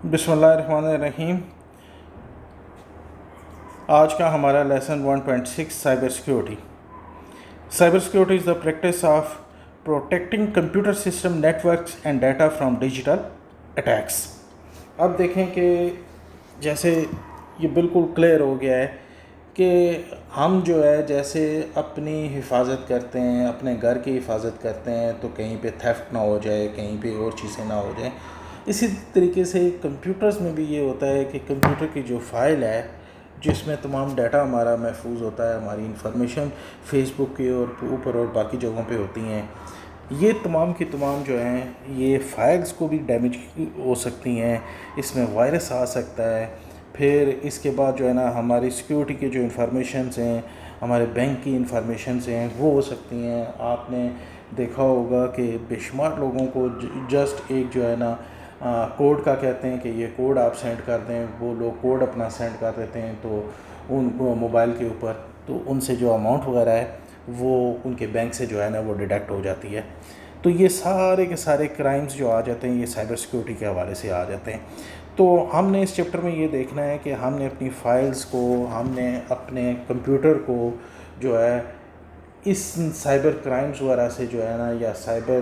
بسم اللہ الرحمن الرحیم۔ آج کا ہمارا lesson 1.6 cyber security. Cyber security is the practice of protecting computer system networks and data from digital attacks. اب دیکھیں کہ جیسے یہ بالکل کلیئر ہو گیا ہے کہ ہم جو ہے جیسے اپنی حفاظت کرتے ہیں، اپنے گھر کی حفاظت کرتے ہیں تو کہیں پہ تھیفٹ نہ ہو جائے، کہیں پہ اور چیزیں نہ ہو جائیں، اسی طریقے سے کمپیوٹرز میں بھی یہ ہوتا ہے کہ کمپیوٹر کی جو فائل ہے جس میں تمام ڈیٹا ہمارا محفوظ ہوتا ہے، ہماری انفارمیشن فیس بک کے اوپر اور باقی جگہوں پہ ہوتی ہیں، یہ تمام کی تمام جو ہیں یہ فائلز کو بھی ڈیمیج ہو سکتی ہیں، اس میں وائرس آ سکتا ہے۔ پھر اس کے بعد جو ہے نا ہماری سیکیورٹی کے جو انفارمیشنز ہیں، ہمارے بینک کی انفارمیشنز ہیں وہ ہو سکتی ہیں۔ آپ نے دیکھا ہوگا کہ بے شمار لوگوں کو جسٹ ایک جو ہے نا کوڈ کا کہتے ہیں کہ یہ کوڈ آپ سینڈ کر دیں، وہ لوگ کوڈ اپنا سینڈ کر دیتے ہیں تو ان کو موبائل کے اوپر، تو ان سے جو اماؤنٹ وغیرہ ہے وہ ان کے بینک سے جو ہے نا وہ ڈیڈکٹ ہو جاتی ہے۔ تو یہ سارے کے سارے کرائمز جو آ جاتے ہیں یہ سائبر سیکیورٹی کے حوالے سے آ جاتے ہیں۔ تو ہم نے اس چیپٹر میں یہ دیکھنا ہے کہ ہم نے اپنی فائلز کو، ہم نے اپنے کمپیوٹر کو جو ہے اس سائبر کرائمز وغیرہ سے جو ہے نا یا سائبر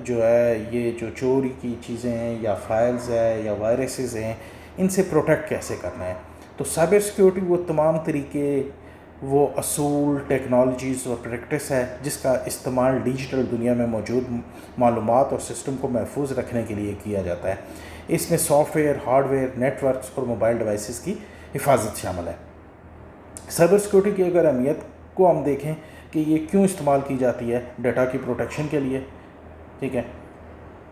جو ہے یہ جو چوری کی چیزیں ہیں یا فائلز ہے یا وائرسز ہیں، ان سے پروٹیکٹ کیسے کرنا ہے۔ تو سائبر سیکیورٹی وہ تمام طریقے، وہ اصول، ٹیکنالوجیز اور پریکٹس ہے جس کا استعمال ڈیجیٹل دنیا میں موجود معلومات اور سسٹم کو محفوظ رکھنے کے لیے کیا جاتا ہے۔ اس میں software, hardware, networks اور موبائل ڈیوائسز کی حفاظت شامل ہے۔ سائبر سیکیورٹی کی اگر اہمیت کو ہم دیکھیں کہ یہ کیوں استعمال کی جاتی ہے، ڈیٹا کی پروٹیکشن کے لیے، ٹھیک ہے،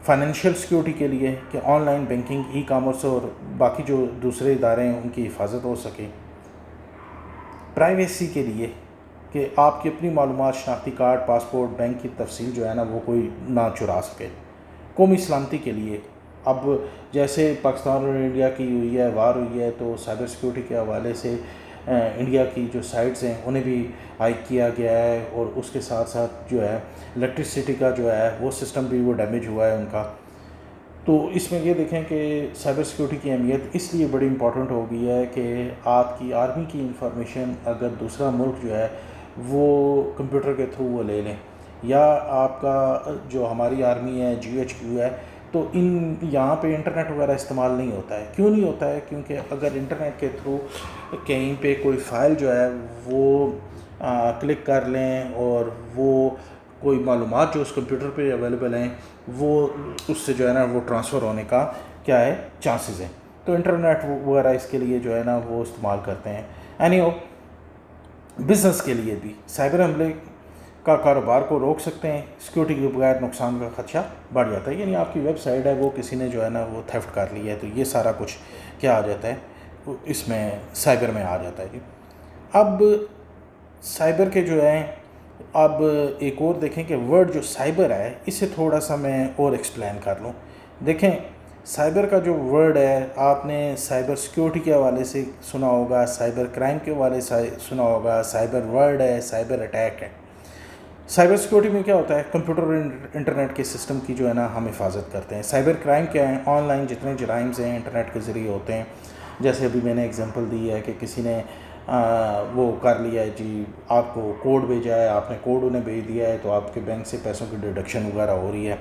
فائنینشیل سیکیورٹی کے لیے کہ on line banking, e commerce اور باقی جو دوسرے ادارے ہیں ان کی حفاظت ہو سکے، پرائیویسی کے لیے کہ آپ کی اپنی معلومات، شناختی کارڈ، پاسپورٹ، بینک کی تفصیل جو ہے نا وہ کوئی نہ چرا سکے، قومی سلامتی کے لیے۔ اب جیسے پاکستان اور انڈیا کی ہوئی ہے، وار ہوئی ہے، تو سائبر سیکیورٹی کے حوالے سے انڈیا کی جو سائٹس ہیں انہیں بھی ہائیک کیا گیا ہے، اور اس کے ساتھ ساتھ جو ہے الیکٹرسٹی کا جو ہے وہ سسٹم بھی وہ ڈیمیج ہوا ہے ان کا۔ تو اس میں یہ دیکھیں کہ سائبر سیکیورٹی کی اہمیت اس لیے بڑی امپورٹنٹ ہو گئی ہے کہ آپ کی آرمی کی انفارمیشن اگر دوسرا ملک جو ہے وہ کمپیوٹر کے تھرو وہ لے لیں، یا آپ کا جو ہماری آرمی ہے، جی ایچ کیو ہے، تو یہاں پہ انٹرنیٹ وغیرہ استعمال نہیں ہوتا ہے۔ کیوں نہیں ہوتا ہے؟ کیونکہ اگر انٹرنیٹ کے تھرو کہیں پہ کوئی فائل جو ہے وہ کلک کر لیں اور وہ کوئی معلومات جو اس کمپیوٹر پہ اویلیبل ہیں وہ اس سے جو ہے نا وہ ٹرانسفر ہونے کا کیا ہے، چانسز ہیں۔ تو انٹرنیٹ وغیرہ اس کے لیے جو ہے نا وہ استعمال کرتے ہیں۔ اینی ہو، بزنس کے لیے بھی سائبر حملے کا کاروبار کو روک سکتے ہیں، سیکیورٹی کے بغیر نقصان کا خدشہ بڑھ جاتا ہے، یعنی آپ کی ویب سائٹ ہے وہ کسی نے جو ہے نا وہ تھیفٹ کر لی ہے، تو یہ سارا کچھ کیا آ جاتا ہے، اس میں سائبر میں آ جاتا ہے جی۔ اب سائبر کے جو ہیں، اب ایک اور دیکھیں کہ ورڈ جو سائبر ہے اسے تھوڑا سا میں اور ایکسپلین کر لوں۔ دیکھیں سائبر کا جو ورڈ ہے، آپ نے سائبر سیکیورٹی کے حوالے سے سنا ہوگا، سائبر کرائم کے حوالے سے سنا ہوگا، سائبر ورڈ ہے، سائبر اٹیک ہے۔ سائبر سیکیورٹی میں کیا ہوتا ہے؟ کمپیوٹر اور انٹرنیٹ کے سسٹم کی جو ہے نا ہم حفاظت کرتے ہیں۔ سائبر کرائم کیا ہیں؟ آن لائن جتنے جرائمز ہیں انٹرنیٹ کے ذریعے ہوتے ہیں، جیسے ابھی میں نے اگزامپل دی ہے کہ کسی نے وہ کر لیا ہے جی، آپ کو کوڈ بھیجا ہے، آپ نے کوڈ انہیں بھیج دیا ہے تو آپ کے بینک سے پیسوں کی ڈیڈکشن وغیرہ ہو رہی ہے،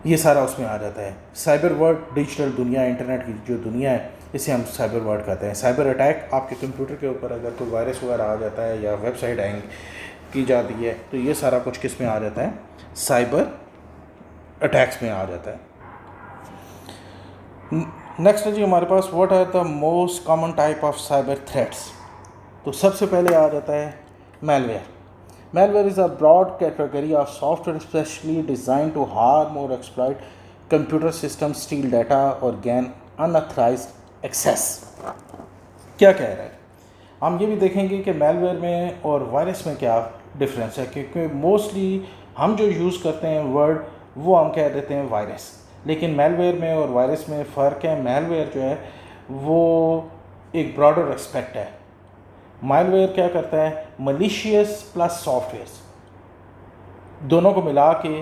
یہ سارا اس میں آ جاتا ہے۔ سائبر ورلڈ، ڈیجیٹل دنیا، انٹرنیٹ کی جو دنیا ہے اسے ہم سائبر ورلڈ کہتے ہیں۔ سائبر اٹیک، آپ کے کمپیوٹر کے اوپر اگر کوئی وائرس وغیرہ آ جاتا ہے یا ویب سائٹ ہینگ کی جاتی ہے تو یہ سارا کچھ کس میں آ جاتا ہے؟ سائبر اٹیکس میں آ جاتا ہے۔ نیکسٹ ہے جی ہمارے پاس what are the most common type of cyber threats. تو سب سے پہلے آ جاتا ہے malware. Malware is a broad category of software specially designed to harm or exploit computer system, steal data or gain unauthorised access. کیا کہہ رہا ہے؟ ہم یہ بھی دیکھیں گے کہ میل ویئر میں اور وائرس میں کیا ڈفرینس ہے، کیونکہ موسٹلی ہم جو یوز کرتے ہیں ورڈ وہ ہم کہہ دیتے ہیں وائرس، لیکن میل ویئر میں اور وائرس میں فرق ہے۔ میل ویئر جو ہے وہ ایک براڈر اسپیکٹ ہے۔ میل ویئر کیا کرتا ہے؟ ملیشیس پلس سافٹ ویئرس دونوں کو ملا کے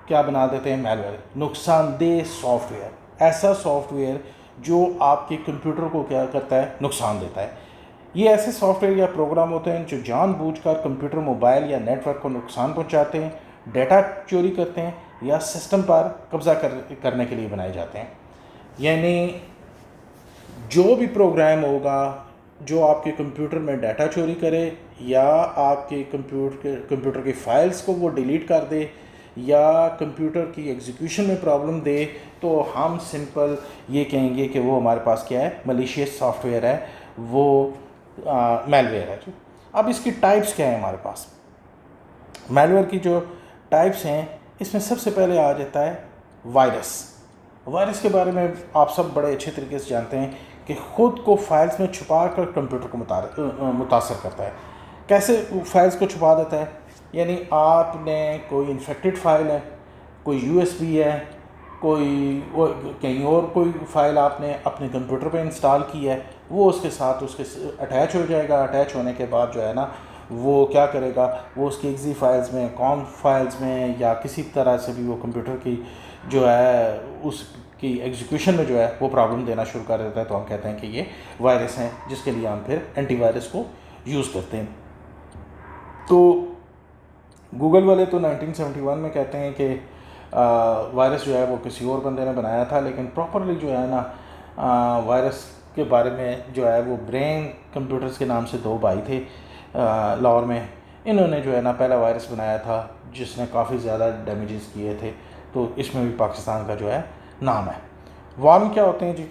کیا بنا دیتے ہیں؟ میل ویئر، نقصان دہ سافٹ ویئر، ایسا سافٹ ویئر جو آپ کے کمپیوٹر کو کیا کرتا ہے، نقصان دیتا ہے۔ یہ ایسے سافٹ ویئر یا پروگرام ہوتے ہیں جو جان بوجھ کر کمپیوٹر، موبائل یا نیٹ ورک کو نقصان پہنچاتے ہیں، ڈیٹا چوری کرتے ہیں یا سسٹم پر قبضہ کرنے کے لیے بنائے جاتے ہیں۔ یعنی جو بھی پروگرام ہوگا جو آپ کے کمپیوٹر میں ڈیٹا چوری کرے یا آپ کے کمپیوٹر کی فائلز کو وہ ڈیلیٹ کر دے یا کمپیوٹر کی ایگزیکیوشن میں پرابلم دے، تو ہم سمپل یہ کہیں گے کہ وہ ہمارے پاس کیا ہے، ملیشیس سافٹ ویئر ہے، وہ میل ویئر ہے۔ اب اس کی ٹائپس کیا ہیں ہمارے پاس؟ میل ویئر کی جو ٹائپس ہیں، اس میں سب سے پہلے آ جاتا ہے وائرس۔ وائرس کے بارے میں آپ سب بڑے اچھے طریقے سے جانتے ہیں کہ خود کو فائلز میں چھپا کر کمپیوٹر کو متاثر کرتا ہے۔ کیسے فائلز کو چھپا دیتا ہے؟ یعنی آپ نے کوئی انفیکٹڈ فائل ہے، کوئی یو ایس بی ہے، کوئی کہیں اور کوئی فائل آپ نے اپنے کمپیوٹر پہ انسٹال کی ہے، وہ اس کے ساتھ اٹیچ ہو جائے گا۔ اٹیچ ہونے کے بعد جو ہے نا، وہ کیا کرے گا، وہ اس کی ایگزی فائلز میں، کام فائلز میں یا کسی طرح سے بھی وہ کمپیوٹر کی جو ہے اس کی ایگزیکیوشن میں جو ہے وہ پرابلم دینا شروع کر دیتا ہے۔ تو ہم کہتے ہیں کہ یہ وائرس ہیں، جس کے لیے ہم پھر اینٹی وائرس کو یوز کرتے ہیں۔ تو گوگل والے تو 1971 میں کہتے ہیں کہ وائرس جو ہے وہ کسی اور بندے نے بنایا تھا، لیکن پراپرلی جو ہے نا وائرس کے بارے میں جو ہے وہ برین کمپیوٹرز کے نام سے دو بھائی تھے لاہور میں، انہوں نے جو ہے نا پہلا وائرس بنایا تھا جس نے کافی زیادہ ڈیمیجز کیے تھے۔ تو اس میں بھی پاکستان کا جو ہے نام ہے۔ وارم کیا ہوتے ہیں جی؟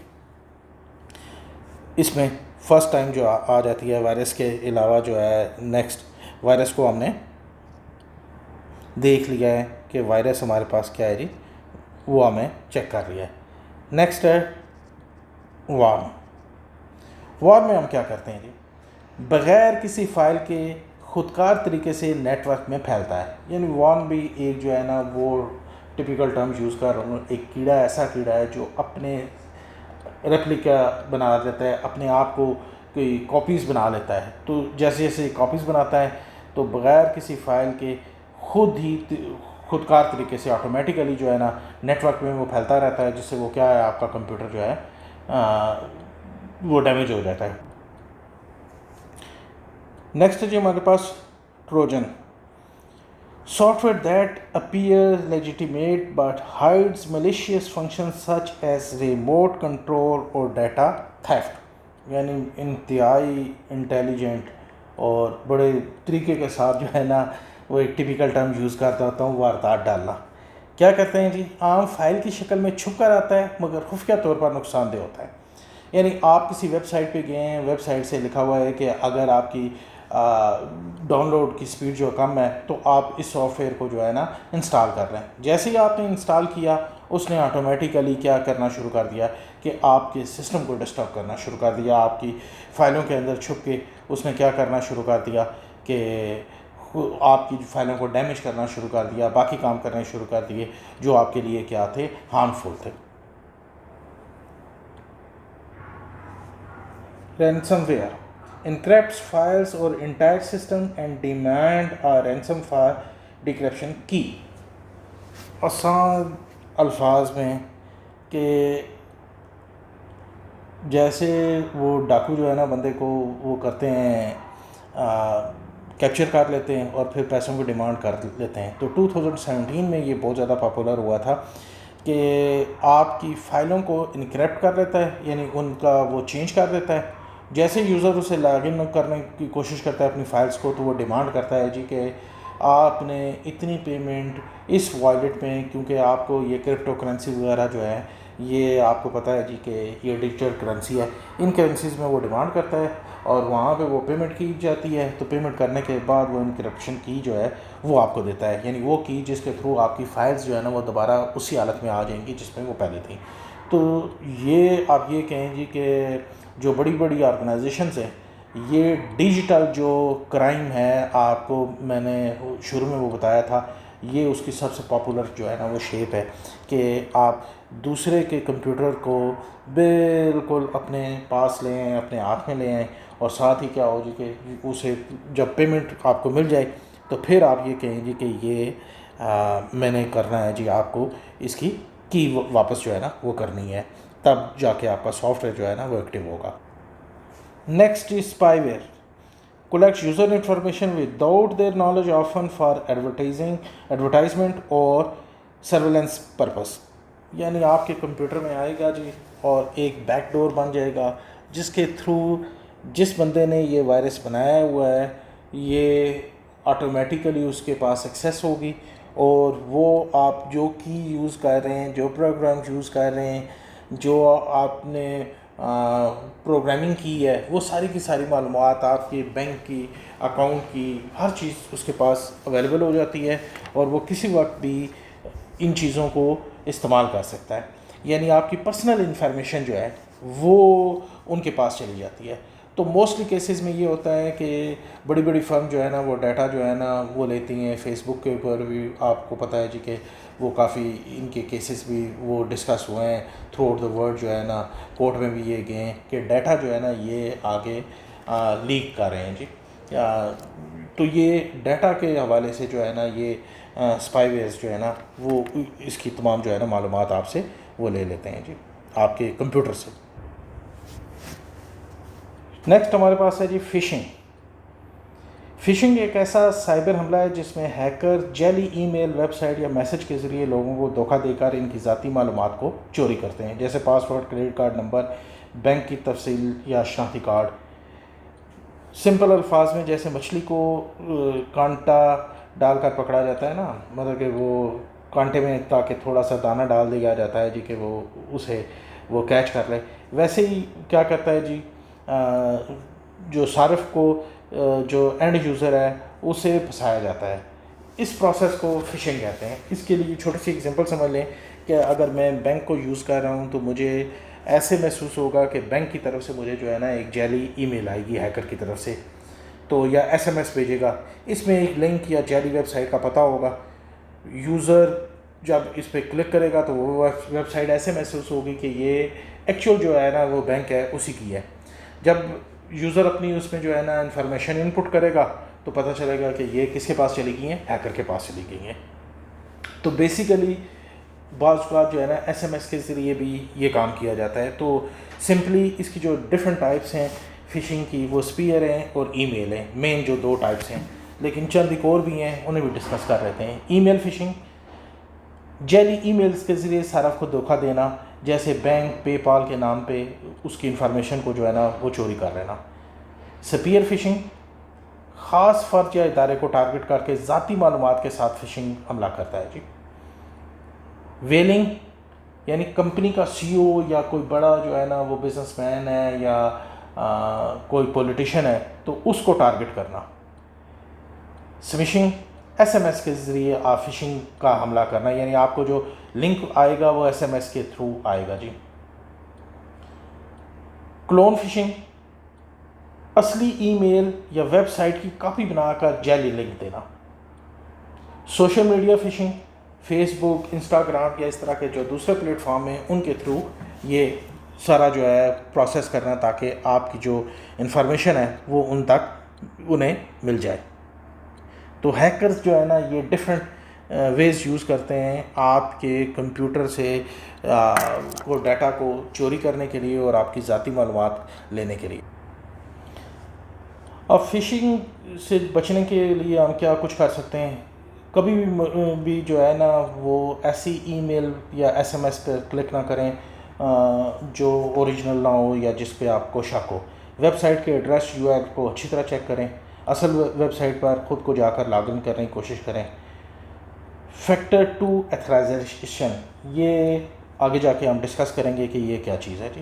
اس میں فرسٹ ٹائم جو آ جاتی ہے وائرس کے علاوہ جو ہے نیکسٹ وائرس کو ہم نے دیکھ لیا ہے کہ وائرس ہمارے پاس کیا ہے جی، وہ ہمیں چیک کر لیا ہے۔ نیکسٹ ہے وارم۔ وارم میں ہم کیا کرتے ہیں جی؟ بغیر کسی فائل کے خودکار طریقے سے نیٹ ورک میں پھیلتا ہے۔ یعنی وارم بھی ایک جو ہے نا وہ ٹپیکل ٹرم یوز کر رہا ہوں، ایک کیڑا ایسا کیڑا ہے جو اپنے ریپلیکا بنا دیتا ہے، اپنے آپ کو کوئی کاپیز بنا لیتا ہے۔ تو جیسے جیسے کاپیز بناتا ہے تو بغیر کسی فائل کے خودکار طریقے سے آٹومیٹیکلی جو ہے نا نیٹ ورک میں وہ پھیلتا رہتا ہے، جس سے وہ کیا ہے، آپ کا کمپیوٹر جو ہے وہ ڈیمیج ہو جاتا ہے۔ نیکسٹ جی ہمارے پاس Trojan, software that appears legitimate but hides malicious function such as remote control or data theft. یعنی انتہائی انٹیلیجنٹ اور بڑے طریقے کے ساتھ جو ہے نا وہ ایک ٹپیکل ٹرم یوز کرتا ہوتا ہوں، واردات ڈالنا۔ کیا کرتے ہیں جی؟ عام فائل کی شکل میں چھپ کر آتا ہے مگر خفیہ طور پر نقصان دہ ہوتا ہے۔ یعنی آپ کسی ویب سائٹ پہ گئے ہیں، ویب سائٹ سے لکھا ہوا ہے کہ اگر آپ کی ڈاؤن لوڈ کی سپیڈ جو کم ہے تو آپ اس سافٹ ویئر کو جو ہے نا انسٹال کر رہے ہیں۔ جیسے ہی آپ نے انسٹال کیا، اس نے آٹومیٹیکلی کیا کرنا شروع کر دیا کہ آپ کے سسٹم کو ڈسٹرب کرنا شروع کر دیا، آپ کی فائلوں کے اندر چھپ کے اس نے کیا کرنا شروع کر دیا کہ آپ کی فائلوں کو ڈیمیج کرنا شروع کر دیا، باقی کام کرنے شروع کر دیے جو آپ کے لیے کیا تھے، ہارمفل تھے۔ Ransomware encrypts files or entire system and demand a ransom for decryption کی۔ آسان الفاظ میں کہ جیسے وہ ڈاکو جو ہے نا بندے کو وہ کرتے ہیں، کیپچر کر لیتے ہیں اور پھر پیسوں کی ڈیمانڈ کر لیتے ہیں۔ تو 2017 میں یہ بہت زیادہ پاپولر ہوا تھا کہ آپ کی فائلوں کو انکرپٹ کر لیتا ہے، یعنی ان کا وہ چینج کر دیتا ہے۔ جیسے یوزر اسے لاگ ان کرنے کی کوشش کرتا ہے اپنی فائلز کو، تو وہ ڈیمانڈ کرتا ہے جی کہ آپ نے اتنی پیمنٹ اس والیٹ میں، کیونکہ آپ کو یہ کرپٹو کرنسی وغیرہ جو ہے یہ آپ کو پتہ ہے جی کہ یہ ڈیجیٹل کرنسی ہے، ان کرنسیز میں وہ ڈیمانڈ کرتا ہے اور وہاں پہ وہ پیمنٹ کی جاتی ہے۔ تو پیمنٹ کرنے کے بعد وہ انکرپشن کی جو ہے وہ آپ کو دیتا ہے، یعنی وہ کی جس کے تھرو آپ کی فائلز جو ہے نا وہ دوبارہ اسی حالت میں آ جائیں گی جس میں وہ پہلے تھیں۔ تو یہ آپ یہ کہیں جی کہ جو بڑی بڑی آرگنائزیشنز ہیں، یہ ڈیجیٹل جو کرائم ہے، آپ کو میں نے شروع میں وہ بتایا تھا، یہ اس کی سب سے پاپولر جو ہے نا وہ شیپ ہے کہ آپ دوسرے کے کمپیوٹر کو بالکل اپنے پاس لیں، اپنے ہاتھ میں لیں، اور ساتھ ہی کیا ہو جی کہ اسے جب پیمنٹ آپ کو مل جائے تو پھر آپ یہ کہیں جی کہ یہ میں نے کرنا ہے جی آپ کو اس کی کی واپس جو ہے نا وہ کرنی ہے، تب جا کے آپ کا سافٹ ویئر جو ہے نا وہ ایکٹیو ہوگا۔ Next is spy where collects user information without their knowledge, often for advertisement اور surveillance purpose۔ یعنی آپ کے کمپیوٹر میں آئے گا جی اور ایک بیک ڈور بن جائے گا جس کے تھرو جس بندے نے یہ وائرس بنایا ہوا ہے یہ آٹومیٹیکلی اس کے پاس ایکسیس ہوگی، اور وہ آپ جو کی یوز کر رہے ہیں، جو پروگرام یوز کر رہے ہیں، جو آپ نے پروگرامنگ کی ہے، وہ ساری کی ساری معلومات آپ کی بینک کی، اکاؤنٹ کی، ہر چیز اس کے پاس اویلیبل ہو جاتی ہے، اور وہ کسی وقت بھی ان چیزوں کو استعمال کر سکتا ہے۔ یعنی آپ کی پرسنل انفارمیشن جو ہے وہ ان کے پاس چلی جاتی ہے۔ تو موسٹلی کیسز میں یہ ہوتا ہے کہ بڑی بڑی فرم جو ہے نا وہ ڈیٹا جو ہے نا وہ لیتی ہیں۔ فیس بک کے اوپر بھی آپ کو پتہ ہے جی کہ وہ کافی ان کے کیسز بھی وہ ڈسکس ہوئے ہیں تھرو آؤٹ دا ورلڈ، جو ہے نا کورٹ میں بھی یہ گئے ہیں کہ ڈیٹا جو ہے نا یہ آگے لیک کر رہے ہیں جی۔ تو یہ ڈیٹا کے حوالے سے جو ہے نا یہ اسپائی ویئرز جو ہے نا وہ اس کی تمام جو ہے نا معلومات آپ سے وہ لے لیتے ہیں جی، آپ کے کمپیوٹر سے۔ نیکسٹ ہمارے پاس ہے جی فشنگ۔ فشنگ ایک ایسا سائبر حملہ ہے جس میں ہیکر جعلی ای میل، ویب سائٹ یا میسج کے ذریعے لوگوں کو دھوکہ دے کر ان کی ذاتی معلومات کو چوری کرتے ہیں، جیسے password, credit card number, bank کی تفصیل یا شناختی کارڈ۔ سمپل الفاظ میں جیسے مچھلی کو کانٹا ڈال کر پکڑا جاتا ہے نا، مطلب کہ وہ کانٹے میں تاکہ تھوڑا سا دانہ ڈال دیا جاتا ہے جی کہ وہ اسے وہ کیچ کر لے، ویسے ہی کیا کرتا ہے جی جو صارف کو جو اینڈ یوزر ہے اسے پھنسایا جاتا ہے۔ اس پروسیس کو فشنگ کہتے ہیں۔ اس کے لیے چھوٹی سی ایگزامپل سمجھ لیں کہ اگر میں بینک کو یوز کر رہا ہوں تو مجھے ایسے محسوس ہوگا کہ بینک کی طرف سے مجھے جو ہے نا ایک جعلی ای میل آئے گی ہیکر کی طرف سے، تو یا ایس ایم ایس بھیجے گا، اس میں ایک لنک یا جعلی ویب سائٹ کا پتہ ہوگا۔ یوزر جب اس پہ کلک کرے گا تو وہ ویب سائٹ ایسے محسوس ہوگی کہ یہ ایکچوئل جو ہے نا وہ بینک ہے اسی کی ہے۔ جب یوزر اپنی اس میں جو ہے نا انفارمیشن انپٹ کرے گا تو پتہ چلے گا کہ یہ کس کے پاس چلی گئی ہیں، ہیکر کے پاس چلی گئی ہیں۔ تو بیسیکلی بعض اوقات جو ہے نا ایس ایم ایس کے ذریعے بھی یہ کام کیا جاتا ہے۔ تو سمپلی اس کی جو ڈفرینٹ ٹائپس ہیں فشنگ کی، وہ اسپیئر ہیں اور ای میل ہیں، مین جو دو ٹائپس ہیں، لیکن چند ایک اور بھی ہیں انہیں بھی ڈسکس کر لیتے ہیں۔ ای میل فشنگ، جعلی ای میلز کے ذریعے صارف کو دھوکہ دینا، جیسے بینک، پے پال کے نام پہ اس کی انفارمیشن کو جو ہے نا وہ چوری کر لینا۔ سپیئر فشنگ، خاص فرد یا ادارے کو ٹارگٹ کر کے ذاتی معلومات کے ساتھ فشنگ حملہ کرتا ہے جی۔ ویلنگ، یعنی کمپنی کا سی او یا کوئی بڑا جو ہے نا وہ بزنس مین ہے یا کوئی پولیٹیشین ہے تو اس کو ٹارگٹ کرنا۔ سمشنگ، ایس ایم ایس کے ذریعے آپ فشنگ کا حملہ کرنا، یعنی آپ کو جو لنک آئے گا وہ ایس ایم ایس کے تھرو آئے گا جی۔ کلون فشنگ، اصلی ای میل یا ویب سائٹ کی کاپی بنا کر جعلی لنک دینا۔ سوشل میڈیا فشنگ، فیس بک، انسٹاگرام یا اس طرح کے جو دوسرے پلیٹ فارم ہیں ان کے تھرو یہ سارا جو ہے پروسیس کرنا تاکہ آپ کی جو انفارمیشن ہے وہ ان تک انہیں مل جائے۔ تو ہیکرز جو ہے نا یہ ڈفرینٹ ویز یوز کرتے ہیں آپ کے کمپیوٹر سے وہ ڈیٹا کو چوری کرنے کے لیے اور آپ کی ذاتی معلومات لینے کے لیے۔ اب فشنگ سے بچنے کے لیے ہم کیا کچھ کر سکتے ہیں؟ کبھی بھی جو ہے نا وہ ایسی ای میل یا ایس ایم ایس پہ کلک نہ کریں جو اوریجنل نہ ہو یا جس پہ آپ کو شک ہو۔ ویب سائٹ کے ایڈریس یو آر ایل کو اچھی طرح چیک کریں، اصل ویب سائٹ پر خود کو جا کر لاگ ان کرنے کی کوشش کریں۔ فیکٹر 2 ایتھرائزیشن، یہ آگے جا کے ہم ڈسکس کریں گے کہ یہ کیا چیز ہے جی۔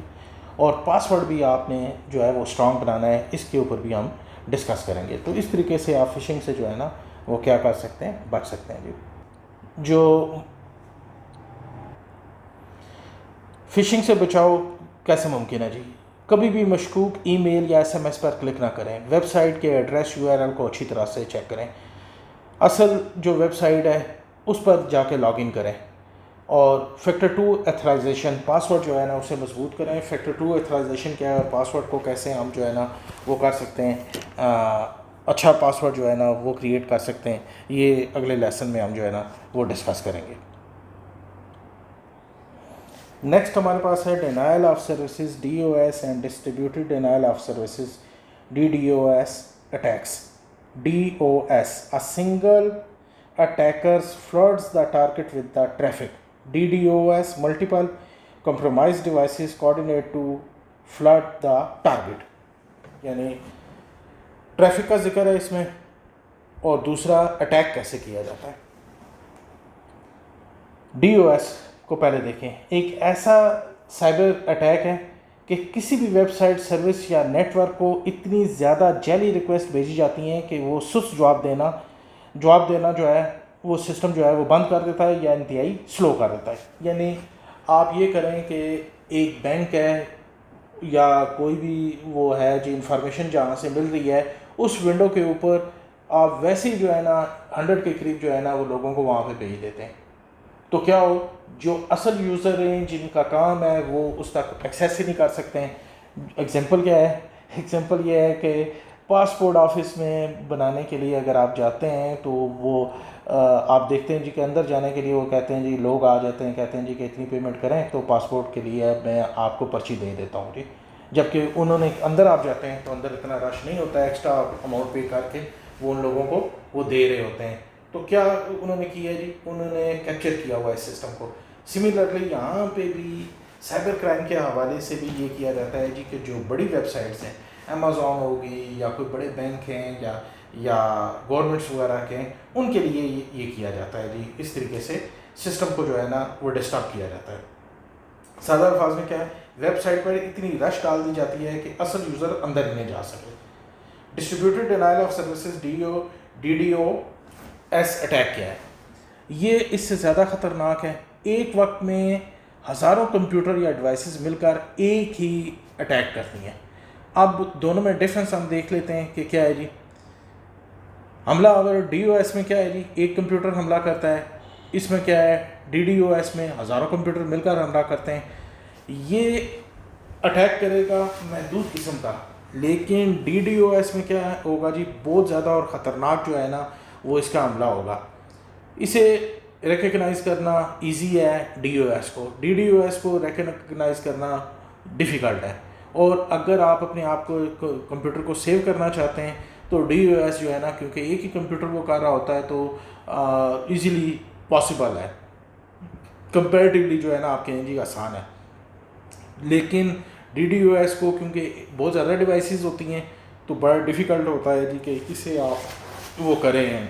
اور پاسورڈ بھی آپ نے جو ہے وہ اسٹرانگ بنانا ہے، اس کے اوپر بھی ہم ڈسکس کریں گے۔ تو اس طریقے سے آپ فشنگ سے جو ہے نا وہ کیا کر سکتے ہیں، بچ سکتے ہیں جی۔ جو فشنگ سے بچاؤ کیسے ممکن ہے جی؟ کبھی بھی مشکوک ای میل یا ایس ایم ایس پر کلک نہ کریں۔ ویب سائٹ کے ایڈریس یو آر ایل کو اچھی طرح سے چیک کریں۔ اصل جو ویب سائٹ ہے اس پر جا کے لاگ ان کریں۔ اور فیکٹر 2 ایتھرائزیشن، پاسورڈ جو ہے نا اسے مضبوط کریں۔ فیکٹر 2 ایتھرائزیشن کیا ہے اور پاسورڈ کو کیسے ہم جو ہے نا وہ کر سکتے ہیں، اچھا پاسورڈ جو ہے نا وہ کریٹ کر سکتے ہیں، یہ اگلے لیسن میں ہم جو ہے نا وہ ڈسکس کریں گے۔ نیکسٹ ہمارے پاس ہے denial of services DOS and distributed denial of services DDoS attacks. DOS, a single attacker floods the target with the traffic. DDoS, multiple compromised devices coordinate to flood the target. یعنی traffic کا ذکر ہے اس میں, اور دوسرا attack کیسے کیا جاتا ہے. DOS کو پہلے دیکھیں. ایک ایسا سائبر اٹیک ہے کہ کسی بھی ویب سائٹ سروس یا نیٹ ورک کو اتنی زیادہ جعلی ریکویسٹ بھیجی جاتی ہیں کہ وہ سست جواب دینا جو ہے وہ سسٹم جو ہے وہ بند کر دیتا ہے یا انتہائی سلو کر دیتا ہے. یعنی آپ یہ کریں کہ ایک بینک ہے یا کوئی بھی وہ ہے جو انفارمیشن جہاں سے مل رہی ہے, اس ونڈو کے اوپر آپ ویسے ہی جو ہے نا 100 کے قریب جو ہے نا وہ لوگوں کو وہاں پہ بھیج دیتے ہیں. تو کیا ہو, جو اصل یوزر ہیں جن کا کام ہے وہ اس تک ایکسیس ہی نہیں کر سکتے ہیں. ایگزامپل کیا ہے؟ ایگزامپل یہ ہے کہ پاسپورٹ آفس میں بنانے کے لیے اگر آپ جاتے ہیں تو وہ آپ دیکھتے ہیں جی کہ اندر جانے کے لیے وہ کہتے ہیں جی, لوگ آ جاتے ہیں کہتے ہیں جی کہ اتنی پیمنٹ کریں تو پاسپورٹ کے لیے میں آپ کو پرچی دے دیتا ہوں جی. جبکہ انہوں نے اندر آپ جاتے ہیں تو اندر اتنا رش نہیں ہوتا ہے, ایکسٹرا اماؤنٹ پے کر کے وہ ان لوگوں کو وہ دے رہے ہوتے ہیں. تو کیا انہوں نے کیا جی, انہوں نے کیپچر کیا ہوا ہے سسٹم کو. سملرلی یہاں پہ بھی سائبر کرائم کے حوالے سے بھی یہ کیا جاتا ہے جی کہ جو بڑی ویب سائٹس ہیں, امیزون ہوگی یا کوئی بڑے بینک ہیں یا گورنمنٹس وغیرہ کے ہیں, ان کے لیے یہ کیا جاتا ہے جی. اس طریقے سے سسٹم کو جو ہے نا وہ ڈسٹرب کیا جاتا ہے. سادہ الفاظ میں کیا ہے, ویب سائٹ پر اتنی رش ڈال دی جاتی ہے کہ اصل یوزر اندر ہی نہیں جا سکے. Distributed denial of services DDoS attack کیا ہے؟ یہ اس سے زیادہ خطرناک ہے. ایک وقت میں ہزاروں کمپیوٹر یا ڈیوائسز مل کر ایک ہی اٹیک کرتی ہیں. اب دونوں میں ڈفرینس ہم دیکھ لیتے ہیں کہ کیا ہے جی. حملہ آور DOS میں کیا ہے جی, ایک کمپیوٹر حملہ کرتا ہے. اس میں کیا ہے, DDoS میں ہزاروں کمپیوٹر مل کر حملہ کرتے ہیں. یہ اٹیک کرے گا محدود قسم کا, لیکن DDoS میں کیا ہوگا جی, بہت زیادہ اور خطرناک جو ہے نا وہ اس کا حملہ ہوگا. اسے ریکگنائز کرنا ایزی ہے, DDoS کو ریکگنائز کرنا ڈیفیکلٹ ہے. اور اگر آپ اپنے آپ کو کمپیوٹر کو سیو کرنا چاہتے ہیں تو DDoS جو ہے نا, کیونکہ ایک ہی کمپیوٹر وہ کر رہا ہوتا ہے تو ایزیلی پاسبل ہے, کمپیریٹیولی جو ہے نا آپ کہیں جی آسان ہے. لیکن DDoS کو کیونکہ بہت زیادہ ڈیوائسز ہوتی ہیں تو بڑا ڈیفیکلٹ ہوتا ہے جی کہ اسے آپ وہ کریں,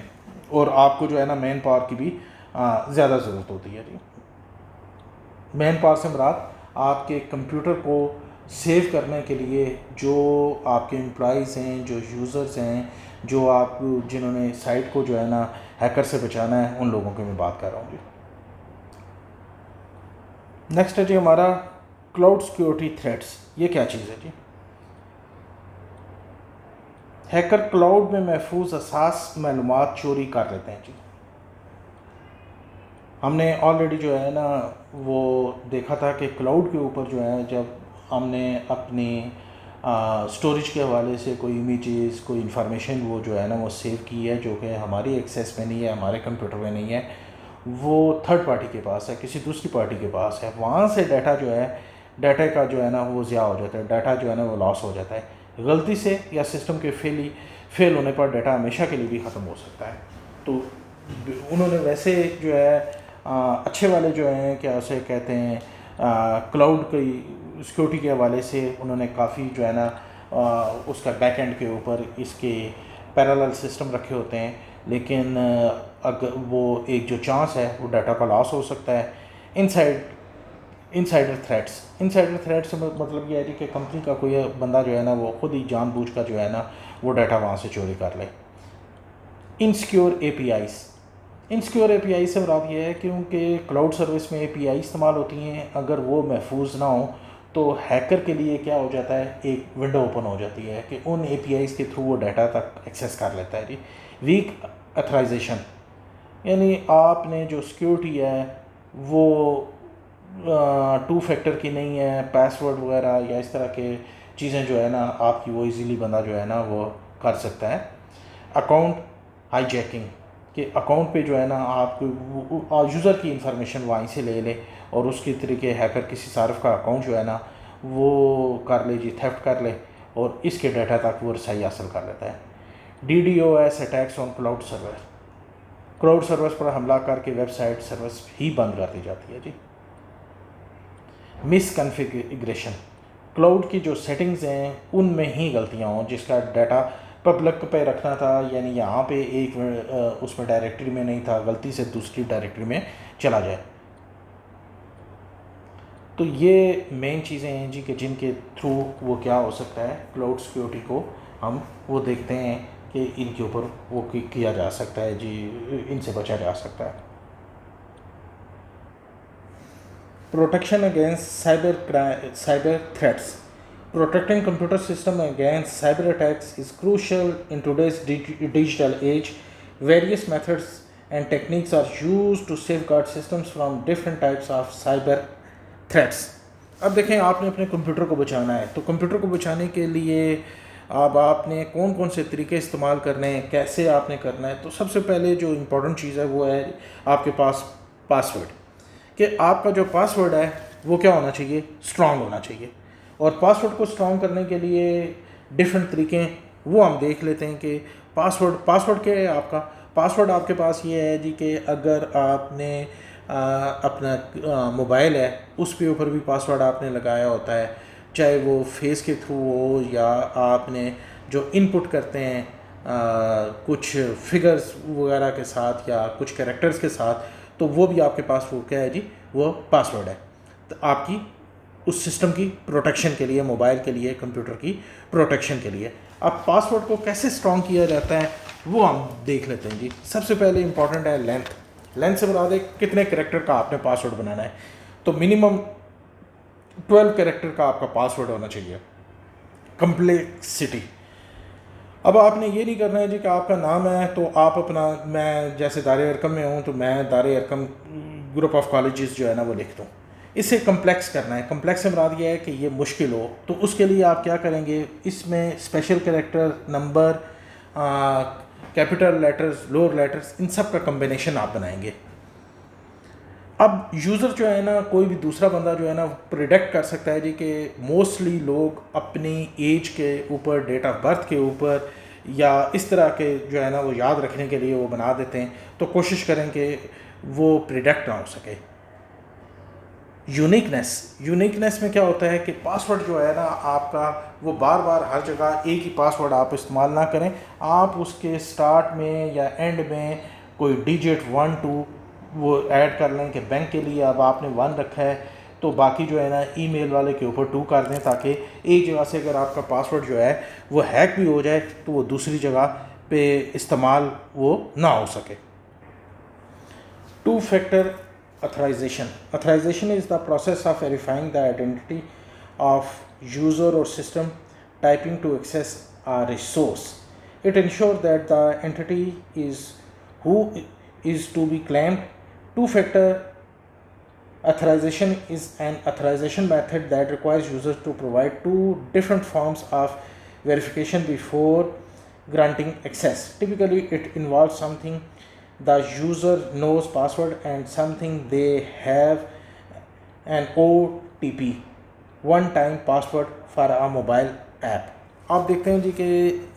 اور آپ کو جو ہے نا مین پاور کی بھی زیادہ ضرورت ہوتی ہے جی. مین پاور سے مراد آپ کے کمپیوٹر کو سیو کرنے کے لیے جو آپ کے امپلائیز ہیں, جو یوزرز ہیں, جو آپ جنہوں نے سائٹ کو جو ہے نا ہیکر سے بچانا ہے, ان لوگوں کی میں بات کر رہا ہوں جی. نیکسٹ ہے جی ہمارا کلاؤڈ سیکیورٹی تھریٹس. یہ کیا چیز ہے جی؟ ہیکر کلاؤڈ میں محفوظ اساس معلومات چوری کر لیتے ہیں جی. ہم نے آلریڈی جو ہے نا وہ دیکھا تھا کہ کلاؤڈ کے اوپر جو ہے جب ہم نے اپنی اسٹوریج کے حوالے سے کوئی امیجز, کوئی انفارمیشن وہ جو ہے نا وہ سیو کی ہے جو کہ ہماری ایکسیس میں نہیں ہے, ہمارے کمپیوٹر میں نہیں ہے, وہ تھرڈ پارٹی کے پاس ہے, کسی دوسری پارٹی کے پاس ہے. وہاں سے ڈیٹا کا جو ہے نا وہ ضیاع ہو جاتا ہے, ڈیٹا جو ہے نا وہ لاس ہو جاتا ہے. غلطی سے یا سسٹم کے فیل ہونے پر ڈیٹا ہمیشہ کے لیے بھی ختم ہو سکتا ہے. تو انہوں نے ویسے جو ہے اچھے والے جو ہیں کیا اسے کہتے ہیں کلاؤڈ کی سیکورٹی کے حوالے سے انہوں نے کافی جو ہے نا اس کا بیک اینڈ کے اوپر اس کے پیرالل سسٹم رکھے ہوتے ہیں. لیکن اگر وہ ایک جو چانس ہے وہ ڈیٹا کا لاس ہو سکتا ہے. انسائڈر تھریٹس سے مطلب یہ ہے کہ کمپنی کا کوئی بندہ جو ہے نا وہ خود ہی جان بوجھ کر جو ہے نا وہ ڈیٹا وہاں سے چوری کر لے. انسیکیور اے پی آئی سے مراد یہ ہے کیونکہ کلاؤڈ سروس میں API استعمال ہوتی ہیں, اگر وہ محفوظ نہ ہوں تو ہیکر کے لیے کیا ہو جاتا ہے, ایک ونڈو اوپن ہو جاتی ہے کہ ان APIs کے تھرو وہ ڈیٹا تک ایکسیس کر لیتا ہے جی. ویک ایتھرائزیشن, یعنی آپ نے جو سیکیورٹی ہے وہ 2 فیکٹر کی نہیں ہے, پاس ورڈ وغیرہ یا اس طرح کے چیزیں جو ہے نا آپ کی وہ ایزیلی بندہ جو ہے نا وہ کر سکتا ہے. اکاؤنٹ ہائی جیکنگ, کہ اکاؤنٹ پہ جو ہے نا آپ یوزر کی انفارمیشن وہیں سے لے لے اور اس کے طریقے ہیکر کسی صارف کا اکاؤنٹ جو ہے نا وہ کر لے جی، تھیفٹ کر لے اور اس کے ڈیٹا تک وہ رسائی حاصل کر لیتا ہے۔ DDoS اٹیکس آن کلاؤڈ سرور، کلاؤڈ سروس پر حملہ کر کے ویب سائٹ سروس ہی بند کر دی جاتی ہے جی۔ مس کنفیگریشن، کلاؤڈ کی جو سیٹنگز ہیں ان میں ہی غلطیاں ہوں، جس کا ڈیٹا پبلک پہ رکھنا تھا، یعنی یہاں پہ ایک اس میں ڈائریکٹری میں نہیں تھا، غلطی سے دوسری ڈائریکٹری میں چلا جائے۔ تو یہ مین چیزیں ہیں جی کہ جن کے تھرو وہ کیا ہو سکتا ہے، کلاؤڈ سیکیورٹی کو ہم وہ دیکھتے ہیں کہ ان کے اوپر وہ کیا جا سکتا ہے جی، ان سے بچا جا سکتا ہے۔ Protection against cyber threats, protecting computer system against cyber attacks is crucial in today's digital age. Various methods and techniques are used to safeguard systems from different types of cyber threats. اب دیکھیں آپ نے اپنے computer کو بچانا ہے، تو computer کو بچانے کے لیے اب آپ نے کون کون سے طریقے استعمال کرنے ہیں، کیسے آپ نے کرنا ہے۔ تو سب سے پہلے جو امپورٹنٹ چیز ہے وہ ہے آپ کے پاس پاسورڈ، کہ آپ کا جو پاسورڈ ہے وہ کیا ہونا چاہیے، اسٹرانگ ہونا چاہیے۔ اور پاسورڈ کو اسٹرانگ کرنے کے لیے ڈفرینٹ طریقے وہ ہم دیکھ لیتے ہیں کہ پاسورڈ کیا ہے آپ کا۔ پاسورڈ آپ کے پاس یہ ہے جی کہ اگر آپ نے اپنا موبائل ہے اس پہ اوپر بھی پاسورڈ آپ نے لگایا ہوتا ہے، چاہے وہ فیس کے تھرو ہو یا آپ نے جو ان پٹ کرتے ہیں کچھ فگرز وغیرہ کے ساتھ یا کچھ کریکٹرز کے ساتھ، تو وہ بھی آپ کے پاس وہ کیا ہے جی، وہ پاسورڈ ہے۔ تو آپ کی اس سسٹم کی پروٹیکشن کے لیے، موبائل کے لیے، کمپیوٹر کی پروٹیکشن کے لیے۔ اب پاسورڈ کو کیسے اسٹرانگ کیا جاتا ہے وہ ہم دیکھ لیتے ہیں جی۔ سب سے پہلے امپورٹنٹ ہے لینتھ سے مراد ہے کتنے کریکٹر کا آپ نے پاسورڈ بنانا ہے۔ تو منیمم 12 کریکٹر کا آپ کا پاسورڈ ہونا چاہیے۔ کمپلیکسٹی، اب آپ نے یہ نہیں کرنا ہے جی کہ آپ کا نام ہے تو آپ اپنا، میں جیسے دار ارقم میں ہوں تو میں دار ارقم گروپ آف کالجز جو ہے نا وہ لکھ دوں۔ اسے کمپلیکس کرنا ہے۔ کمپلیکس سے مراد یہ ہے کہ یہ مشکل ہو، تو اس کے لیے آپ کیا کریں گے، اس میں special character, number, capital letters, lower letters, ان سب کا کمبینیشن آپ بنائیں گے۔ اب یوزر جو ہے نا، کوئی بھی دوسرا بندہ جو ہے نا پریڈکٹ کر سکتا ہے جی کہ موسٹلی لوگ اپنی ایج کے اوپر، ڈیٹ آف برتھ کے اوپر یا اس طرح کے جو ہے نا وہ یاد رکھنے کے لیے وہ بنا دیتے ہیں، تو کوشش کریں کہ وہ پریڈکٹ نہ ہو سکے۔ یونیکنیس میں کیا ہوتا ہے کہ پاسورڈ جو ہے نا آپ کا وہ بار بار ہر جگہ ایک ہی پاسورڈ آپ استعمال نہ کریں، آپ اس کے سٹارٹ میں یا اینڈ میں کوئی ڈیجٹ 1 2 وہ ایڈ کر لیں کہ بینک کے لیے اب آپ نے 1 رکھا ہے تو باقی جو ہے نا ای میل والے کے اوپر 2 کر دیں، تاکہ ایک جگہ سے اگر آپ کا پاسورڈ جو ہے وہ ہیک بھی ہو جائے تو وہ دوسری جگہ پہ استعمال وہ نہ ہو سکے۔ 2 factor authorization is the process of verifying the identity of user or system typing to access a resource. It ensures that the entity is who is to be claimed. 2-factor authorization is an authorization method that requires users to provide 2 different forms of verification before granting access. Typically, it involves something the user knows password and something they have an OTP, one time password for a mobile app. آپ دیکھتے ہیں جی کہ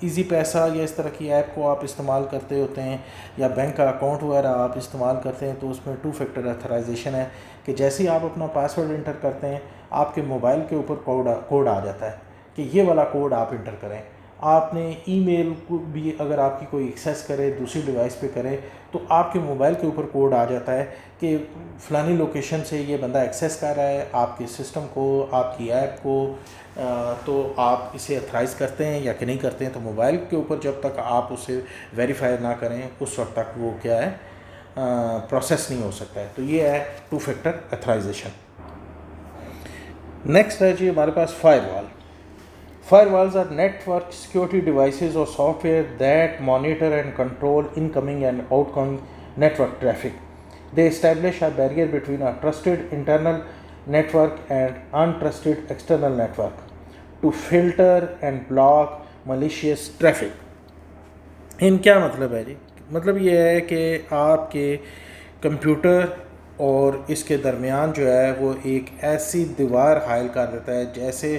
easy پیسہ یا اس طرح کی app کو آپ استعمال کرتے ہوتے ہیں یا بینک کا اکاؤنٹ وغیرہ آپ استعمال کرتے ہیں تو اس میں 2 فیکٹر ایتھرائزیشن ہے کہ جیسے ہی آپ اپنا پاسورڈ انٹر کرتے ہیں آپ کے موبائل کے اوپر کوڈ آ جاتا ہے کہ یہ والا کوڈ آپ انٹر کریں۔ آپ نے ای میل کو بھی اگر آپ کی کوئی ایکسیس کرے دوسری ڈیوائس پہ کرے تو آپ کے موبائل کے اوپر کوڈ آ جاتا ہے کہ فلانی لوکیشن سے یہ بندہ ایکسیس کر رہا ہے آپ کے سسٹم کو، آپ کی ایپ کو، تو آپ اسے ایتھرائز کرتے ہیں یا کہ نہیں کرتے ہیں۔ تو موبائل کے اوپر جب تک آپ اسے ویریفائی نہ کریں اس وقت تک وہ کیا ہے، پروسیس نہیں ہو سکتا ہے۔ تو یہ ہے 2 فیکٹر ایتھرائزیشن۔ نیکسٹ ہے جی ہمارے پاس فائر وال۔ Firewalls are network security devices or software that monitor and control incoming and outgoing network traffic. They establish a barrier between a trusted internal network and untrusted external network to filter and block malicious traffic. ان کیا مطلب ہے جی؟ مطلب یہ ہے کہ آپ کے computer اور اس کے درمیان جو ہے وہ ایک ایسی دیوار حائل کر دیتا ہے، جیسے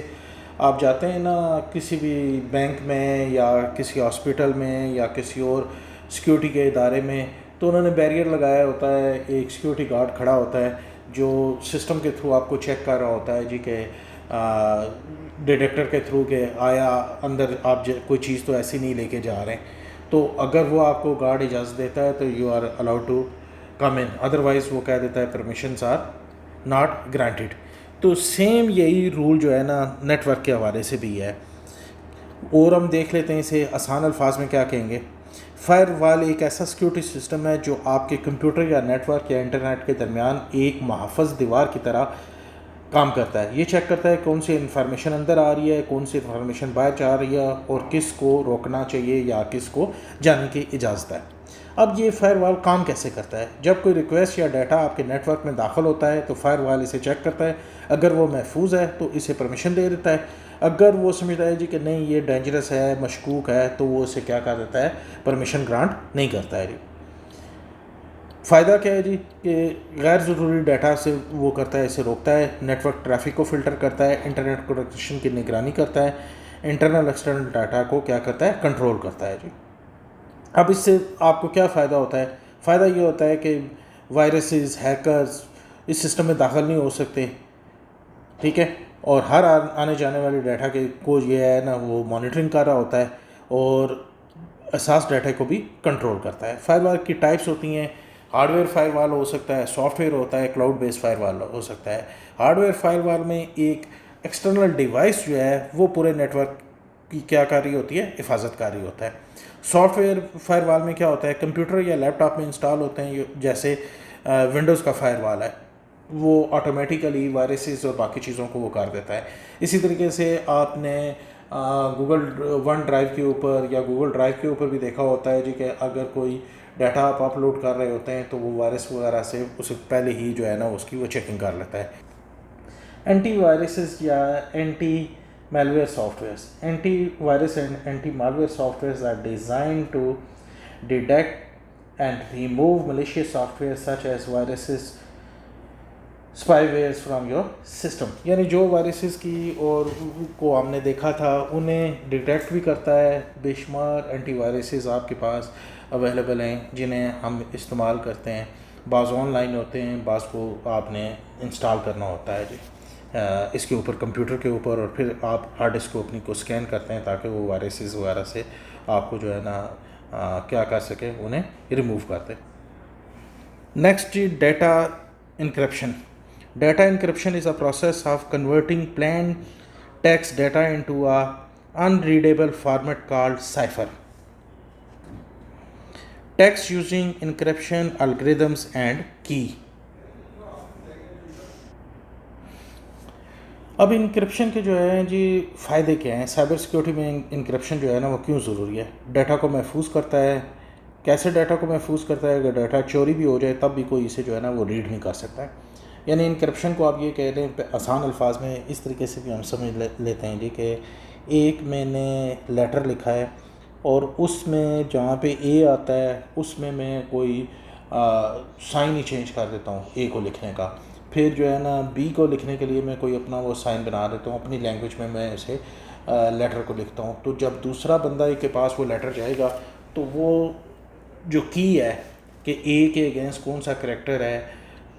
آپ جاتے ہیں نا کسی بھی بینک میں یا کسی ہاسپٹل میں یا کسی اور سیکیورٹی کے ادارے میں، تو انہوں نے بیریئر لگایا ہوتا ہے، ایک سیکیورٹی گارڈ کھڑا ہوتا ہے جو سسٹم کے تھرو آپ کو چیک کر رہا ہوتا ہے جی کہ ڈیٹیکٹر کے تھرو کہ آیا اندر آپ کوئی چیز تو ایسی نہیں لے کے جا رہے ہیں، تو اگر وہ آپ کو گارڈ اجازت دیتا ہے تو you are allowed to come in, otherwise وہ کہہ دیتا ہے پرمیشنز آر ناٹ گرانٹیڈ۔ تو سیم یہی رول جو ہے نا نیٹ ورک کے حوالے سے بھی ہے، اور ہم دیکھ لیتے ہیں اسے آسان الفاظ میں کیا کہیں گے۔ فائر وال ایک ایسا سیکیورٹی سسٹم ہے جو آپ کے کمپیوٹر یا نیٹ ورک یا انٹرنیٹ کے درمیان ایک محفوظ دیوار کی طرح کام کرتا ہے۔ یہ چیک کرتا ہے کون سی انفارمیشن اندر آ رہی ہے، کون سی انفارمیشن باہر جا رہی ہے، اور کس کو روکنا چاہیے یا کس کو جانے کی اجازت ہے۔ اب یہ فائر وال کام کیسے کرتا ہے؟ جب کوئی ریکویسٹ یا ڈیٹا آپ کے نیٹ ورک میں داخل ہوتا ہے تو فائر وال اسے چیک کرتا ہے، اگر وہ محفوظ ہے تو اسے پرمیشن دے دیتا ہے، اگر وہ سمجھتا ہے جی کہ نہیں یہ ڈینجرس ہے، مشکوک ہے، تو وہ اسے کیا کر دیتا ہے، پرمیشن گرانٹ نہیں کرتا ہے جی۔ فائدہ کیا ہے جی کہ غیر ضروری ڈیٹا سے وہ کرتا ہے، اسے روکتا ہے، نیٹ ورک ٹریفک کو فلٹر کرتا ہے، انٹرنیٹ کنیکشن کی نگرانی کرتا ہے، انٹرنل ایکسٹرنل ڈاٹا کو کیا کرتا ہے، کنٹرول کرتا ہے جی۔ اب اس سے آپ کو کیا فائدہ ہوتا ہے؟ فائدہ یہ ہوتا ہے کہ وائرسز، ہیکرز اس سسٹم میں داخل نہیں ہو سکتے، ٹھیک ہے، اور ہر آنے جانے والے ڈیٹا کے کو یہ ہے نا وہ مانیٹرنگ کر رہا ہوتا ہے اور اساس ڈیٹا کو بھی کنٹرول کرتا ہے۔ فائر وال کی ٹائپس ہوتی ہیں، ہارڈ ویئر فائر وال ہو سکتا ہے، سافٹ ویئر ہوتا ہے، کلاؤڈ بیس فائر وال ہو سکتا ہے۔ ہارڈ ویئر فائر وال میں ایک ایکسٹرنل ڈیوائس جو ہے وہ پورے نیٹ ورک کی کیا کر رہی ہوتی ہے، حفاظت کر رہی ہوتا ہے۔ سافٹ ویئر فائر وال میں کیا ہوتا ہے، کمپیوٹر یا لیپ ٹاپ میں انسٹال ہوتے ہیں، جیسے ونڈوز کا فائر وال ہے، وہ آٹومیٹیکلی وائرسز اور باقی چیزوں کو وہ کر دیتا ہے۔ اسی طریقے سے آپ نے گوگل ون ڈرائیو کے اوپر یا گوگل ڈرائیو کے اوپر بھی دیکھا ہوتا ہے جی کہ اگر کوئی ڈیٹا آپ اپلوڈ کر رہے ہوتے ہیں تو وہ وائرس وغیرہ سے اسے پہلے ہی جو ہے نا اس کی وہ چیکنگ کر لیتا ہے۔ اینٹی وائرسز یا anti malware softwares. Antivirus and anti-malware softwares are designed to detect and remove malicious software such as viruses, spywares from your system. یعنی جو وائرسز کی اور کو ہم نے دیکھا تھا انہیں ڈیٹیکٹ بھی کرتا ہے۔ بے شمار اینٹی وائرسز آپ کے پاس اویلیبل ہیں جنہیں ہم استعمال کرتے ہیں، بعض آن لائن ہوتے ہیں، بعض کو آپ نے انسٹال کرنا ہوتا ہے جی اس کے اوپر، کمپیوٹر کے اوپر، اور پھر آپ ہارڈ ڈسک کو اپنی کو اسکین کرتے ہیں تاکہ وہ وائرسز وغیرہ سے آپ کو جو ہے نا کیا کر سکے، انہیں ریموو کرتے۔ Next G data encryption. Data encryption is a process of converting plain text data into a unreadable format called cipher. Text using encryption algorithms and key. اب انکرپشن کے جو ہے جی فائدے کیا ہیں؟ سائبر سیکیورٹی میں انکرپشن جو ہے نا وہ کیوں ضروری ہے؟ ڈیٹا کو محفوظ کرتا ہے۔ کیسے ڈیٹا کو محفوظ کرتا ہے؟ اگر ڈیٹا چوری بھی ہو جائے تب بھی کوئی اسے جو ہے نا وہ ریڈ نہیں کر سکتا ہے۔ یعنی انکرپشن کو آپ یہ کہہ لیں آسان الفاظ میں اس طریقے سے بھی ہم سمجھ لیتے ہیں جی کہ ایک میں نے لیٹر لکھا ہے اور اس میں جہاں پہ اے آتا ہے اس میں کوئی سائن ہی چینج کر دیتا ہوں اے کو لکھنے کا، پھر جو ہے نا بی کو لکھنے کے لیے میں کوئی اپنا وہ سائن بنا دیتا ہوں اپنی لینگویج میں اسے لیٹر کو لکھتا ہوں۔ تو جب دوسرا بندہ کے پاس وہ لیٹر جائے گا تو وہ جو کی ہے کہ اے کے اگینسٹ کون سا کریکٹر ہے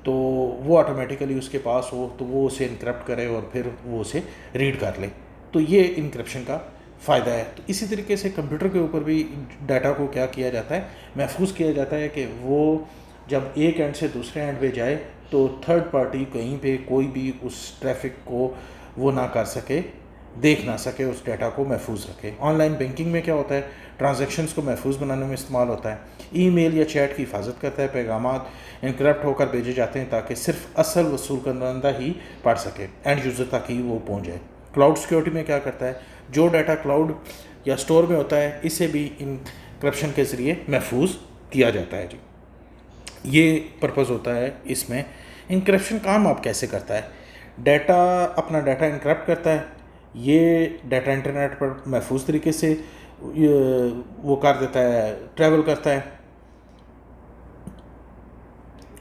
تو وہ آٹومیٹیکلی اس کے پاس ہو تو وہ اسے انکرپٹ کرے اور پھر وہ اسے ریڈ کر لے۔ تو یہ انکرپشن کا فائدہ ہے۔ تو اسی طریقے سے کمپیوٹر کے اوپر بھی ڈیٹا کو کیا کیا جاتا ہے، محفوظ کیا جاتا ہے کہ وہ جب ایک اینڈ سے دوسرے اینڈ پہ جائے تو تھرڈ پارٹی کہیں پہ کوئی بھی اس ٹریفک کو وہ نہ کر سکے، دیکھ نہ سکے، اس ڈیٹا کو محفوظ رکھے۔ آن لائن بینکنگ میں کیا ہوتا ہے، ٹرانزیکشنز کو محفوظ بنانے میں استعمال ہوتا ہے۔ ای میل یا چیٹ کی حفاظت کرتا ہے، پیغامات انکرپٹ ہو کر بھیجے جاتے ہیں تاکہ صرف اصل وصول کنندہ ہی پڑھ سکے، اینڈ یوزر تک ہی وہ پہنچ جائے۔ کلاؤڈ سیکیورٹی میں کیا کرتا ہے، جو ڈیٹا کلاؤڈ یا اسٹور میں ہوتا ہے اسے بھی انکرپشن کے ذریعے محفوظ کیا جاتا ہے جی۔ یہ پرپز ہوتا ہے اس میں۔ انکرپشن کام آپ کیسے کرتا ہے؟ ڈیٹا اپنا ڈیٹا انکرپٹ کرتا ہے، یہ ڈیٹا انٹرنیٹ پر محفوظ طریقے سے وہ کر دیتا ہے، ٹریول کرتا ہے،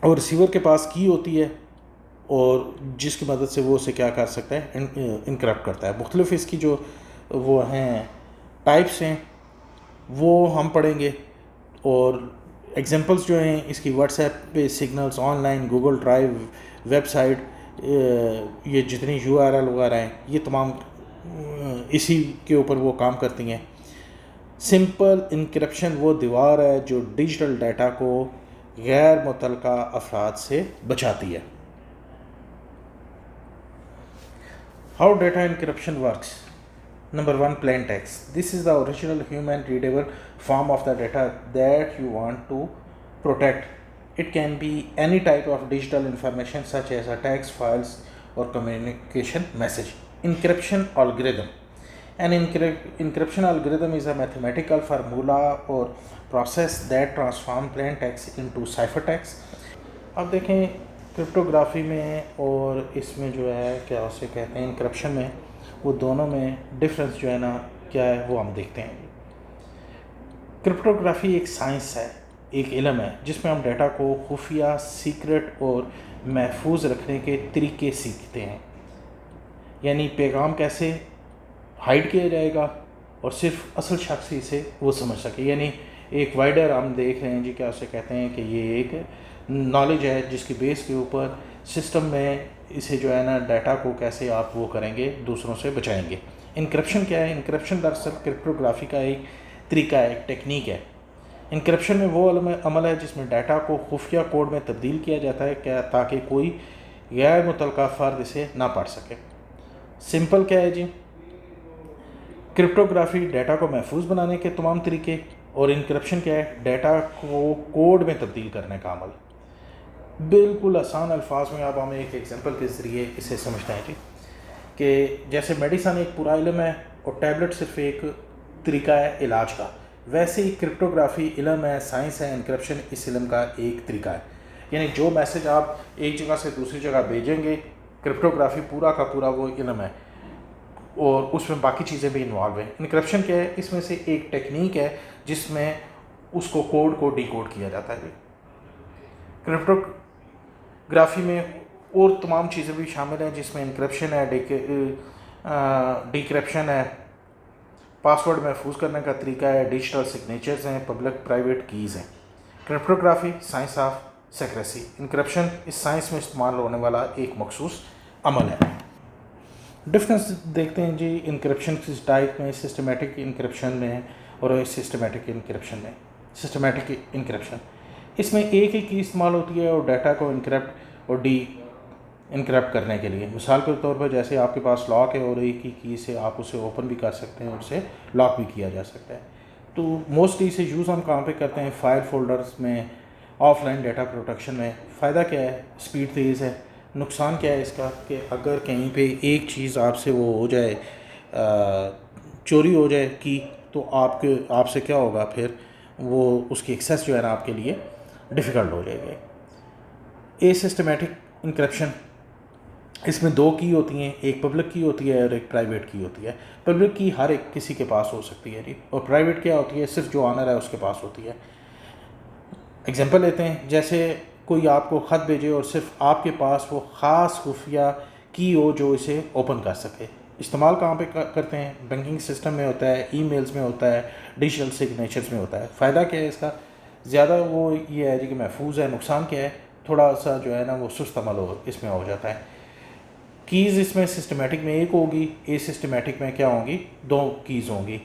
اور ریسیور کے پاس کی ہوتی ہے اور جس کی مدد سے وہ اسے کیا کر سکتا ہے، انکرپٹ کرتا ہے. مختلف اس کی جو وہ ہیں ٹائپس ہیں وہ ہم پڑھیں گے، اور ایگزامپلس جو ہیں اس کی واٹس ایپ پہ signals, online, Google Drive, website, یہ جتنی URL وغیرہ ہیں یہ تمام اسی کے اوپر وہ کام کرتی ہیں. سمپل انکرپشن وہ دیوار ہے جو ڈیجیٹل ڈیٹا کو غیر متعلقہ افراد سے بچاتی ہے. How data encryption works. Number 1, plain text. This is the original human readable form of the data that you want to protect. It can be any type of digital information such as a text, files, or communication message. Encryption algorithm. An encryption algorithm is a mathematical formula or process that transforms plain text into ciphertext. اب دیکھیں cryptography میں اور اس میں جو ہے کیا اسے کہتے ہیں انکرپشن میں، وہ دونوں میں ڈفرنس جو ہے نا کیا ہے وہ ہم دیکھتے ہیں. کرپٹوگرافی ایک سائنس ہے، ایک علم ہے جس میں ہم ڈیٹا کو خفیہ، سیکرٹ اور محفوظ رکھنے کے طریقے سیکھتے ہیں. یعنی پیغام کیسے ہائڈ کیا جائے گا اور صرف اصل شخص ہی سے وہ سمجھ سکے. یعنی ایک وائڈر ہم دیکھ رہے ہیں جی کیا اسے کہتے ہیں کہ یہ ایک نالج ہے جس کی بیس کے اوپر سسٹم میں اسے جو ہے نا ڈیٹا کو کیسے آپ وہ کریں گے، دوسروں سے بچائیں گے. انکرپشن کیا ہے؟ انکرپشن دراصل کرپٹوگرافی کا ایک طریقہ ہے، ایک ٹیکنیک ہے. انکرپشن میں وہ عمل ہے جس میں ڈیٹا کو خفیہ کوڈ میں تبدیل کیا جاتا ہے تاکہ کوئی غیر متعلقہ فرد اسے نہ پڑھ سکے. سمپل کیا ہے جی؟ کرپٹوگرافی ڈیٹا کو محفوظ بنانے کے تمام طریقے، اور انکرپشن کیا ہے؟ ڈیٹا کو کوڈ میں تبدیل کرنے کا عمل. بالکل آسان الفاظ میں اب ہم ایک ایگزامپل کے ذریعے اسے سمجھتے ہیں جی، کہ جیسے میڈیسن ایک پورا علم ہے اور ٹیبلٹ صرف ایک طریقہ ہے علاج کا، ویسے ہی کرپٹوگرافی علم ہے، سائنس ہے، انکرپشن اس علم کا ایک طریقہ ہے. یعنی جو میسج آپ ایک جگہ سے دوسری جگہ بھیجیں گے، کرپٹوگرافی پورا کا پورا وہ علم ہے اور اس میں باقی چیزیں بھی انوالو ہیں. انکرپشن کیا ہے؟ اس میں سے ایک ٹیکنیک ہے جس میں اس کو کوڈ کو ڈی کوڈ کیا جاتا ہے. کرپٹوگرافی میں اور تمام چیزیں بھی شامل ہیں جس میں انکرپشن ہے، ڈیکرپشن ہے، پاسورڈ محفوظ کرنے کا طریقہ ہے، ڈیجیٹل سگنیچرز ہیں، پبلک پرائیویٹ کیز ہیں. Cryptography science of secrecy. Encryption اس سائنس میں استعمال ہونے والا ایک مخصوص عمل ہے. ڈفرینس دیکھتے ہیں جی انکرپشن کس ٹائپ میں، سسٹمیٹک انکرپشن میں اور سسٹمیٹک انکرپشن میں. سسٹمیٹک انکرپشن اس میں ایک ہی کی استعمال ہوتی ہے اور ڈیٹا کو انکرپٹ اور ڈی انکرپٹ کرنے کے لیے. مثال کے طور پر جیسے آپ کے پاس لاک ہے اور ایک ہی کی سے آپ اسے اوپن بھی کر سکتے ہیں اور اسے لاک بھی کیا جا سکتا ہے. تو موسٹلی اسے یوز ہم کہاں پہ کرتے ہیں؟ فائل فولڈرز میں، آف لائن ڈیٹا پروٹیکشن میں. فائدہ کیا ہے؟ اسپیڈ تیز ہے. نقصان کیا ہے اس کا؟ کہ اگر کہیں پہ ایک چیز آپ سے وہ ہو جائے، چوری ہو جائے کی، تو آپ سے کیا ہوگا پھر؟ وہ اس کی ایکسیس جو ہے نا آپ کے لیے ڈیفیکلٹ ہو جائے گی. اے سسٹمیٹک انکرپشن اس میں دو کی ہوتی ہیں، ایک پبلک کی ہوتی ہے اور ایک پرائیویٹ کی ہوتی ہے. پبلک کی ہر ایک کسی کے پاس ہو سکتی ہے جی، اور پرائیویٹ کیا ہوتی ہے؟ صرف جو آنر ہے اس کے پاس ہوتی ہے. ایگزامپل لیتے ہیں، جیسے کوئی آپ کو خط بھیجے اور صرف آپ کے پاس وہ خاص خفیہ کی ہو جو اسے اوپن کر سکے. استعمال کہاں پہ کرتے ہیں؟ بینکنگ سسٹم میں ہوتا ہے، ای میلز میں ہوتا ہے، ڈیجیٹل سگنیچرز میں ہوتا ہے. فائدہ کیا ہے اس کا؟ زیادہ وہ یہ ہے جی کہ محفوظ ہے. نقصان کیا ہے؟ تھوڑا سا جو ہے نا وہ سست عمل اس میں ہو جاتا ہے. کیز اس میں سسٹمیٹک میں ایک ہوگی، اے سسٹمیٹک میں کیا ہوں گی؟ دو کیز ہوں گی.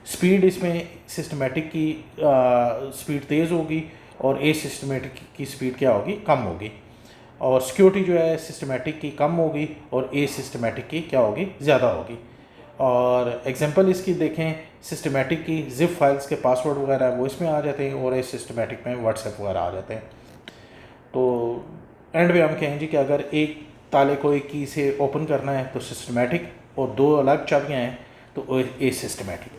اسپیڈ اس میں سسٹمیٹک کی اسپیڈ تیز ہوگی اور اے سسٹمیٹک کی اسپیڈ کیا ہوگی؟ کم ہوگی. اور سیکیورٹی جو ہے سسٹمیٹک کی کم ہوگی اور اے سسٹمیٹک کی کیا ہوگی؟ زیادہ ہوگی. اور ایگزامپل اس کی دیکھیں، سسٹمیٹک کی زپ فائلز کے پاسورڈ وغیرہ وہ اس میں آ جاتے ہیں اور اے سسٹمیٹک میں واٹس ایپ وغیرہ آ جاتے ہیں. تو اینڈ پہ ہم کہیں جی کہ اگر ایک تالے کو ایک کی سے اوپن کرنا ہے تو سسٹمیٹک، اور دو الگ چابیاں ہیں تو اے سسٹمیٹک.